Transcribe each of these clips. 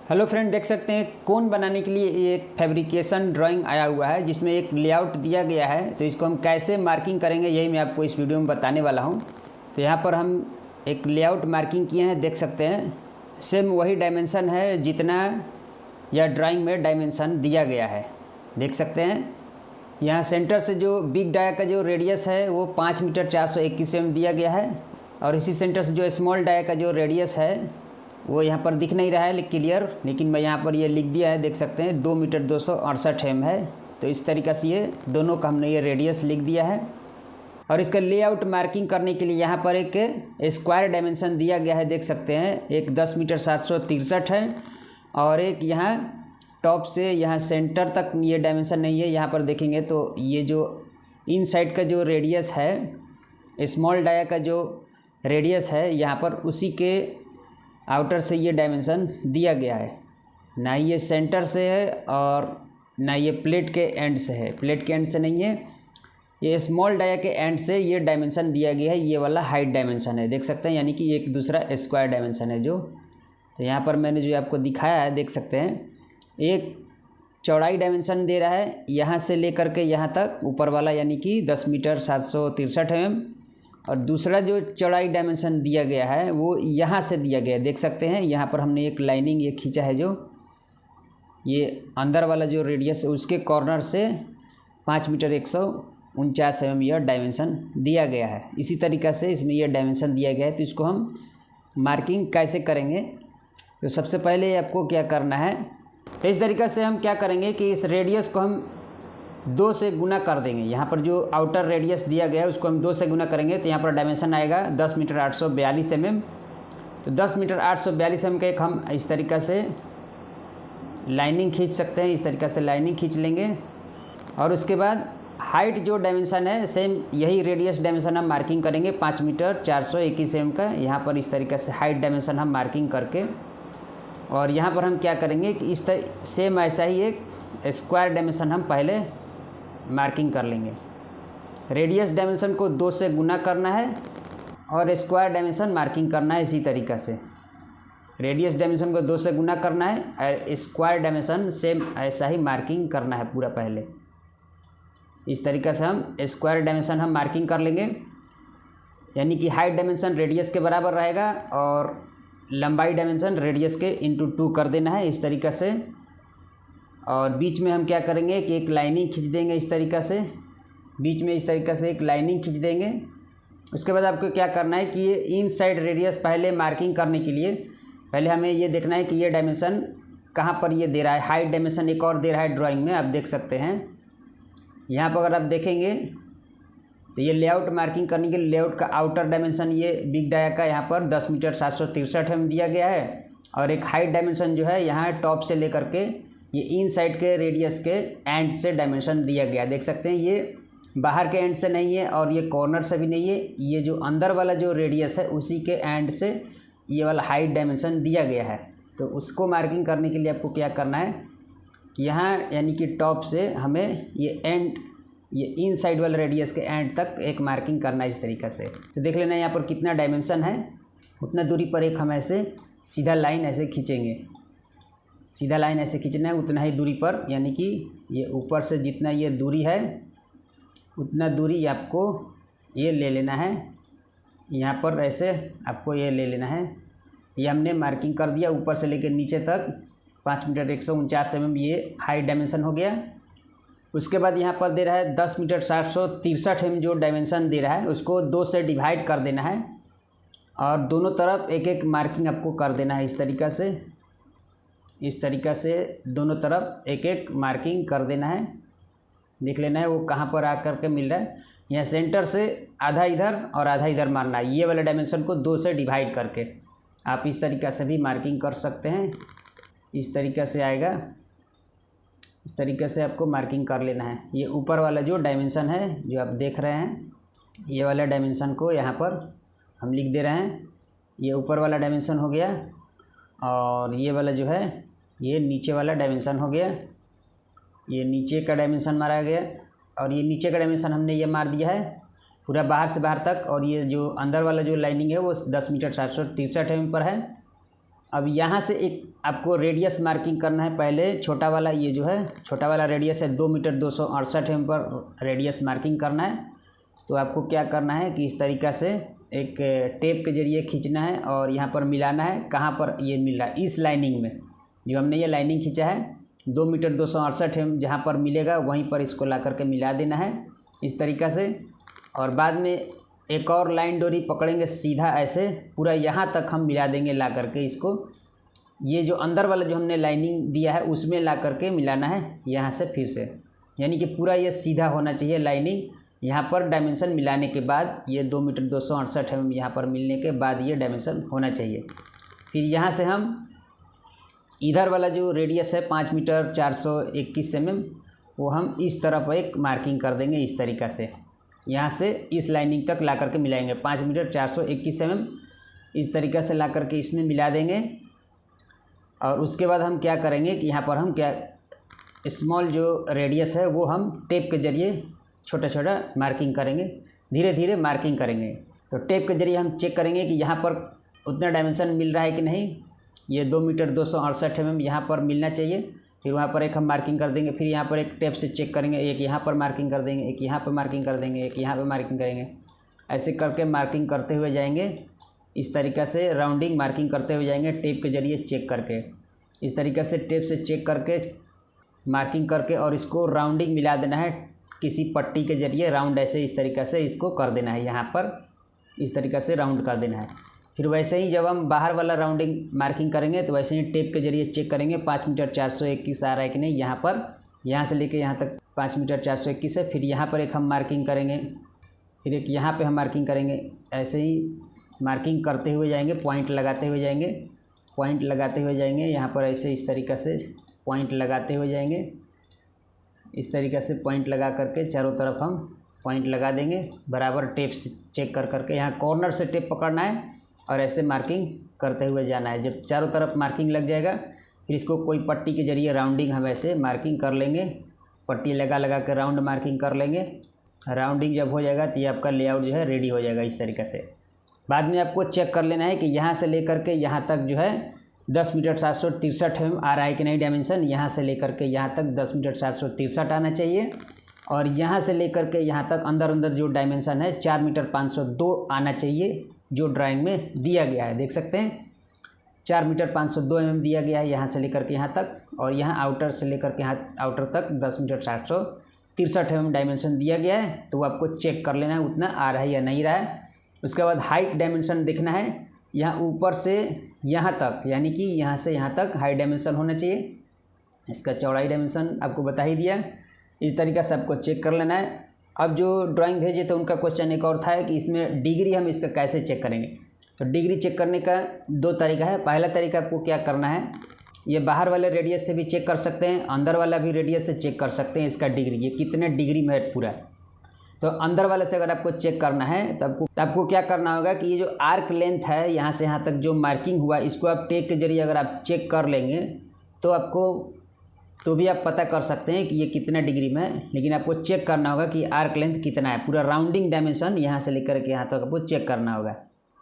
Hello friend, देख सकते हैं कोन बनाने के लिए एक फैब्रिकेशन ड्राइंग आया हुआ है जिसमें एक लेआउट दिया गया है। तो इसको हम कैसे मार्किंग करेंगे यही मैं आपको इस वीडियो में बताने वाला हूं। तो यहाँ पर हम एक लेआउट मार्किंग किए हैं, देख सकते हैं सेम वही डायमेंशन है जितना यह ड्राइंग में डायमेंशन दिया गया है। देख सकते हैं यहाँ सेंटर से जो बिग डाया का जो रेडियस है वो 5 मीटर 421 mm दिया गया है, और इसी सेंटर से जो स्मॉल डाया का जो रेडियस है वो यहाँ पर दिख नहीं रहा है क्लियर, लेकिन मैं यहाँ पर ये लिख दिया है, देख सकते हैं 2 मीटर 268 mm है। तो इस तरीक़ा से ये दोनों का हमने ये रेडियस लिख दिया है। और इसका लेआउट मार्किंग करने के लिए यहाँ पर एक स्क्वायर डायमेंशन दिया गया है, देख सकते हैं एक 10 मीटर 763 है, और एक यहाँ टॉप से यहाँ सेंटर तक ये डायमेंशन नहीं है। यहाँ पर देखेंगे तो ये जो इन साइड का जो रेडियस है, स्मॉल डाया का जो रेडियस है यहाँ पर उसी के आउटर से ये डायमेंशन दिया गया है। ना ये सेंटर से है और ना ये प्लेट के एंड से है, प्लेट के एंड से नहीं है, ये स्मॉल डाया के एंड से ये डायमेंशन दिया गया है। ये वाला हाइट डायमेंशन है, देख सकते हैं, यानी कि एक दूसरा स्क्वायर डायमेंशन है जो। तो यहाँ पर मैंने जो आपको दिखाया है, देख सकते हैं एक चौड़ाई डायमेंशन दे रहा है यहाँ से लेकर के यहाँ तक ऊपर वाला, यानी कि 10 मीटर 763 mm, और दूसरा जो चौड़ाई डायमेंशन दिया गया है वो यहाँ से दिया गया है। देख सकते हैं यहाँ पर हमने एक लाइनिंग ये खींचा है, जो ये अंदर वाला जो रेडियस है उसके कॉर्नर से 5 मीटर 149 mm यह डायमेंशन दिया गया है। इसी तरीक़ा से इसमें यह डायमेंशन दिया गया है। तो इसको हम मार्किंग कैसे करेंगे, तो सबसे पहले आपको क्या करना है, तो इस तरीक़े से हम क्या करेंगे कि इस रेडियस को हम 2 से गुना कर देंगे। यहाँ पर जो आउटर रेडियस दिया गया है उसको हम 2 से गुना करेंगे, तो यहाँ पर डायमेंशन आएगा 10 मीटर 842 mm। तो 10 मीटर 842 mm का एक हम इस तरीक़ा से लाइनिंग खींच सकते हैं। इस तरीक़ा से लाइनिंग खींच लेंगे, और उसके बाद हाइट जो डायमेंशन है सेम यही रेडियस डायमेंशन हम मार्किंग करेंगे 5 मीटर 421 mm का। यहाँ पर इस तरीक़े से हाइट डायमेंशन हम मार्किंग करके, और यहाँ पर हम क्या करेंगे कि इस सेम ऐसा ही एक स्क्वायर डायमेंशन हम पहले मार्किंग कर लेंगे। रेडियस डायमेंशन को 2 से गुना करना है और स्क्वायर डायमेंशन मार्किंग करना है। इसी तरीक़ा से रेडियस डायमेंशन को 2 से गुना करना है और स्क्वायर डायमेंशन सेम ऐसा ही मार्किंग करना है पूरा पहले। इस तरीक़ा से हम स्क्वायर डायमेंशन हम मार्किंग कर लेंगे, यानी कि हाइट डायमेंशन रेडियस के बराबर रहेगा और लंबाई डायमेंशन रेडियस के इंटू 2 कर देना है इस तरीक़ा से। और बीच में हम क्या करेंगे कि एक लाइनिंग खींच देंगे इस तरीक़ा से, बीच में इस तरीक़ा से एक लाइनिंग खींच देंगे। उसके बाद आपको क्या करना है कि ये इन साइड रेडियस पहले मार्किंग करने के लिए पहले हमें ये देखना है कि ये डायमेंशन कहाँ पर ये दे रहा है। हाइट डायमेंशन एक और दे रहा है ड्राइंग में, आप देख सकते हैं यहाँ पर। अगर आप देखेंगे तो ये लेआउट मार्किंग करने के लिए लेआउट का आउटर डायमेंशन ये बिग डाया का यहाँ पर 10 मीटर 763 mm दिया गया है, और एक हाइट डायमेंशन जो है यहाँ टॉप से लेकर के ये इन साइड के रेडियस के एंड से डायमेंशन दिया गया है। देख सकते हैं ये बाहर के एंड से नहीं है और ये कॉर्नर से भी नहीं है, ये जो अंदर वाला जो रेडियस है उसी के एंड से ये वाला हाइट डायमेंशन दिया गया है। तो उसको मार्किंग करने के लिए आपको क्या करना है कि यहाँ यानी कि टॉप से हमें ये एंड ये इन साइड वाले रेडियस के एंड तक एक मार्किंग करना है इस तरीक़ा से। तो देख लेना यहाँ पर कितना डायमेंशन है, उतना दूरी पर एक हम ऐसे सीधा लाइन ऐसे खींचेंगे। सीधा लाइन ऐसे खींचना है उतना ही दूरी पर, यानी कि ये ऊपर से जितना ये दूरी है उतना दूरी आपको ये ले लेना है। यहाँ पर ऐसे आपको ये ले लेना है। ये हमने मार्किंग कर दिया ऊपर से लेकर नीचे तक 5 मीटर 149 mm ये हाइट डायमेंशन हो गया। उसके बाद यहाँ पर दे रहा है 10 मीटर 763 mm जो डायमेंशन दे रहा है उसको 2 से डिवाइड कर देना है, और दोनों तरफ एक एक मार्किंग आपको कर देना है इस तरीक़ा से। इस तरीक़ा से दोनों तरफ एक एक मार्किंग कर देना है। देख लेना है वो कहाँ पर आकर के मिल रहा है। यहाँ सेंटर से आधा इधर और आधा इधर मारना है, ये वाले डायमेंशन को 2 से डिवाइड करके। आप इस तरीक़ा से भी मार्किंग कर सकते हैं। इस तरीक़ा से आएगा, इस तरीक़े से आपको मार्किंग कर लेना है। ये ऊपर वाला जो डायमेंशन है जो आप देख रहे हैं, ये वाला डायमेंशन को यहाँ पर हम लिख दे रहे हैं। ये ऊपर वाला डायमेंशन हो गया, और ये वाला जो है ये नीचे वाला डायमेंशन हो गया। ये नीचे का डायमेंशन मारा गया, और ये नीचे का डायमेंशन हमने ये मार दिया है पूरा बाहर से बाहर तक। और ये जो अंदर वाला जो लाइनिंग है वो 10 मीटर 763 mm पर है। अब यहाँ से एक आपको रेडियस मार्किंग करना है। पहले छोटा वाला, ये जो है छोटा वाला रेडियस है 2 मीटर 268 एम पर रेडियस मार्किंग करना है। तो आपको क्या करना है कि इस तरीक़ा से एक टेप के ज़रिए खींचना है और यहाँ पर मिलाना है। कहाँ पर ये मिल रहा है? इस लाइनिंग में जो हमने ये लाइनिंग खींचा है 2 मीटर 268 एम जहाँ पर मिलेगा वहीं पर इसको ला करके मिला देना है इस तरीक़ा से। और बाद में एक और लाइन डोरी पकड़ेंगे सीधा ऐसे पूरा यहाँ तक हम मिला देंगे ला करके इसको। ये जो अंदर वाला जो हमने लाइनिंग दिया है उसमें ला करके मिलाना है यहाँ से फिर से, यानी कि पूरा ये सीधा होना चाहिए लाइनिंग। यहाँ पर डायमेंशन मिलाने के बाद ये 2 मीटर 268 एम यहाँ पर मिलने के बाद ये डायमेंशन होना चाहिए। फिर यहाँ से हम इधर वाला जो रेडियस है 5 मीटर 421 एम वो हम इस तरफ एक मार्किंग कर देंगे इस तरीक़ा से। यहाँ से इस लाइनिंग तक ला करके मिलाएंगे 5 मीटर 421 एम इस तरीक़ा से ला करके इसमें मिला देंगे। और उसके बाद हम क्या करेंगे कि यहाँ पर हम क्या स्मॉल जो रेडियस है वो हम टेप के ज़रिए छोटा छोटा मार्किंग करेंगे, धीरे धीरे मार्किंग करेंगे। तो टेप के ज़रिए हम चेक करेंगे कि यहाँ पर उतना डायमेंशन मिल रहा है कि नहीं। ये 2 मीटर 268 एम यहाँ पर मिलना चाहिए। फिर वहाँ पर एक हम मार्किंग कर देंगे। फिर यहाँ पर एक टेप से चेक करेंगे, एक यहाँ पर मार्किंग कर देंगे, एक यहाँ पर मार्किंग कर देंगे, एक यहाँ पर मार्किंग करेंगे। ऐसे करके मार्किंग करते हुए जाएंगे इस तरीक़ा से, राउंडिंग मार्किंग करते हुए जाएंगे टेप के ज़रिए चेक करके। इस तरीक़े से टेप से चेक करके मार्किंग करके और इसको राउंडिंग मिला देना है किसी पट्टी के ज़रिए। राउंड ऐसे इस तरीक़े से इसको कर देना है, यहाँ पर इस तरीक़े से राउंड कर देना है। फिर वैसे ही जब हम बाहर वाला राउंडिंग मार्किंग करेंगे तो वैसे ही टेप के ज़रिए चेक करेंगे 5 मीटर 421 आ रहा है कि नहीं। यहाँ पर यहाँ से लेके यहाँ तक 5 मीटर 421 है। फिर यहाँ पर एक हम मार्किंग करेंगे, फिर एक यहाँ पे हम मार्किंग करेंगे। ऐसे ही मार्किंग करते हुए जाएंगे, पॉइंट लगाते हुए जाएंगे, पॉइंट लगाते हुए जाएंगे। यहाँ पर ऐसे इस तरीक़े से पॉइंट लगाते हुए जाएंगे। इस तरीक़े से पॉइंट लगा करके चारों तरफ हम पॉइंट लगा देंगे बराबर टेप से चेक कर करके। यहाँ कॉर्नर से टेप पकड़ना है और ऐसे मार्किंग करते हुए जाना है। जब चारों तरफ मार्किंग लग जाएगा फिर इसको कोई पट्टी के ज़रिए राउंडिंग हम ऐसे मार्किंग कर लेंगे। पट्टी लगा लगा के राउंड मार्किंग कर लेंगे। राउंडिंग जब हो जाएगा तो ये आपका लेआउट जो है रेडी हो जाएगा इस तरीक़े से। बाद में आपको चेक कर लेना है कि यहाँ से लेकर के यहाँ तक जो है 10 मीटर 763 एम आ रहा है कि नहीं डायमेंशन। यहाँ से लेकर के यहाँ तक 10 मीटर 763 आना चाहिए। और यहाँ से लेकर के यहाँ तक अंदर अंदर जो डायमेंशन है 4 मीटर 502 आना चाहिए, जो ड्राइंग में दिया गया है। देख सकते हैं 4 मीटर 502 एम दिया गया है यहाँ से लेकर के यहाँ तक। और यहाँ आउटर से लेकर के यहाँ आउटर तक 10 मीटर 763 एम डायमेंशन दिया गया है। तो वो आपको चेक कर लेना है उतना आ रहा है या नहीं रहा है। उसके बाद हाइट डायमेंशन देखना है। यहाँ ऊपर से यहाँ तक, यानी कि यहाँ से यहाँ तक हाइट डायमेंशन होना चाहिए। इसका चौड़ाई डायमेंशन आपको बता ही दिया। इस तरीक़े से आपको चेक कर लेना है। अब जो ड्राइंग भेजे तो उनका क्वेश्चन एक और था कि इसमें डिग्री हम इसका कैसे चेक करेंगे। तो डिग्री चेक करने का 2 तरीका है। पहला तरीका आपको क्या करना है, ये बाहर वाले रेडियस से भी चेक कर सकते हैं, अंदर वाला भी रेडियस से चेक कर सकते हैं इसका डिग्री, ये कितने डिग्री में है पूरा। तो अंदर वाले से अगर आपको चेक करना है तो आपको क्या करना होगा कि ये जो आर्क लेंथ है यहाँ से यहाँ तक जो मार्किंग हुआ इसको आप टेप के ज़रिए अगर आप चेक कर लेंगे तो आपको तो भी आप पता कर सकते हैं कि ये कितना डिग्री में है। लेकिन आपको चेक करना होगा कि आर्क लेंथ कितना है, पूरा राउंडिंग डायमेंशन यहाँ से लेकर के यहाँ तक आपको चेक करना होगा।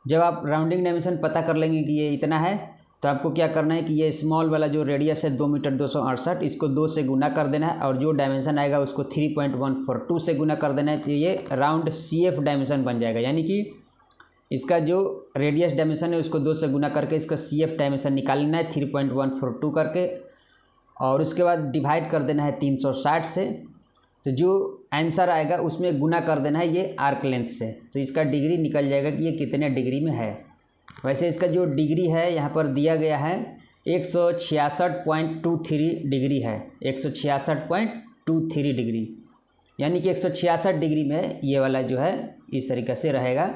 जब आप राउंडिंग डायमेंशन पता कर लेंगे कि ये इतना है तो आपको क्या करना है कि ये स्मॉल वाला जो रेडियस है 2 मीटर 268 इसको 2 से गुना कर देना है और जो डायमेंशन आएगा उसको 3.142 से गुना कर देना है। तो ये राउंड CF डायमेंशन बन जाएगा, यानी कि इसका जो रेडियस डायमेंशन है उसको 2 से गुना करके इसका CF डायमेंशन निकाल लेना है 3.142 करके। और उसके बाद डिवाइड कर देना है 360 से। तो जो आंसर आएगा उसमें गुना कर देना है ये आर्क लेंथ से। तो इसका डिग्री निकल जाएगा कि ये कितने डिग्री में है। वैसे इसका जो डिग्री है यहाँ पर दिया गया है 166.23 डिग्री है, 166.23 डिग्री, यानी कि 166 डिग्री में ये वाला जो है इस तरीक़े से रहेगा।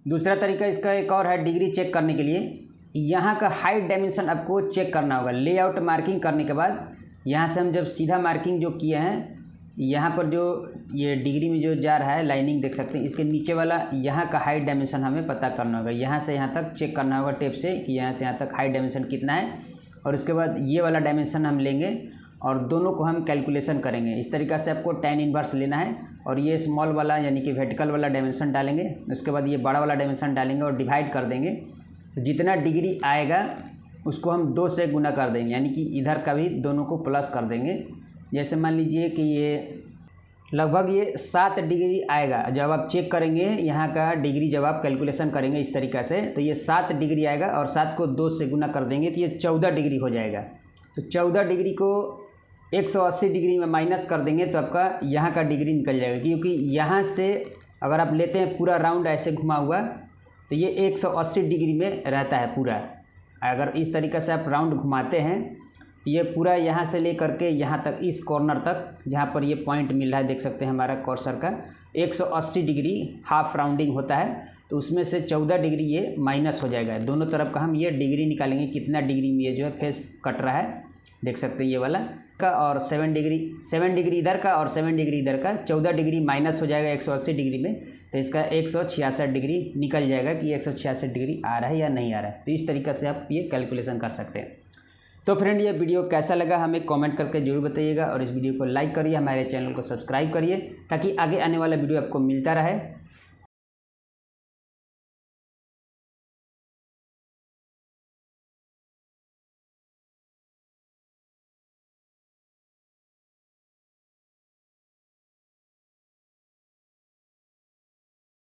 दूसरा तरीका इसका एक और है डिग्री चेक करने के लिए। यहाँ का हाइट डायमेंशन आपको चेक करना होगा। लेआउट मार्किंग करने के बाद यहाँ से हम जब सीधा मार्किंग जो किए हैं यहाँ पर जो ये डिग्री में जो जा रहा है लाइनिंग देख सकते हैं, इसके नीचे वाला यहाँ का हाइट डायमेंशन हमें पता करना होगा। यहाँ से यहाँ तक चेक करना होगा टेप से कि यहाँ से यहाँ तक हाइट डायमेंशन कितना है। और उसके बाद ये वाला डायमेंशन हम लेंगे और दोनों को हम कैलकुलेशन करेंगे। इस तरीक़ा से आपको tan इनवर्स लेना है और ये स्मॉल वाला यानी कि वर्टिकल वाला डायमेंशन डालेंगे। उसके बाद ये बड़ा वाला डायमेंशन डालेंगे और डिवाइड कर देंगे। तो जितना डिग्री आएगा उसको हम 2 से गुना कर देंगे, यानी कि इधर का भी दोनों को प्लस कर देंगे। जैसे मान लीजिए कि ये लगभग ये 7 डिग्री आएगा। जब आप चेक करेंगे यहाँ का डिग्री, जब आप कैलकुलेशन करेंगे इस तरीक़ा से, तो ये 7 डिग्री आएगा और 7 को 2 से गुना कर देंगे तो ये 14 डिग्री हो जाएगा। तो 14 डिग्री को 180 डिग्री में माइनस कर देंगे तो आपका यहाँ का डिग्री निकल जाएगा, क्योंकि यहाँ से अगर आप लेते हैं पूरा राउंड ऐसे घुमा हुआ तो ये 180 डिग्री में रहता है पूरा। अगर इस तरीक़े से आप राउंड घुमाते हैं तो ये पूरा यहाँ से ले करके यहाँ तक, इस कॉर्नर तक जहाँ पर ये पॉइंट मिल रहा है, देख सकते हैं हमारा कर्सर का 180 डिग्री हाफ राउंडिंग होता है। तो उसमें से 14 डिग्री ये माइनस हो जाएगा। दोनों तरफ का हम ये डिग्री निकालेंगे, कितना डिग्री में ये जो है फेस कट रहा है, देख सकते हैं ये वाला का, और 7 डिग्री इधर का और 7 डिग्री इधर का, 14 डिग्री माइनस हो जाएगा 180 डिग्री में, तो इसका 166 डिग्री निकल जाएगा कि 166 डिग्री आ रहा है या नहीं आ रहा है। तो इस तरीक़े से आप ये कैलकुलेशन कर सकते हैं। तो फ्रेंड, ये वीडियो कैसा लगा हमें कमेंट करके जरूर बताइएगा और इस वीडियो को लाइक करिए, हमारे चैनल को सब्सक्राइब करिए ताकि आगे आने वाला वीडियो आपको मिलता रहे।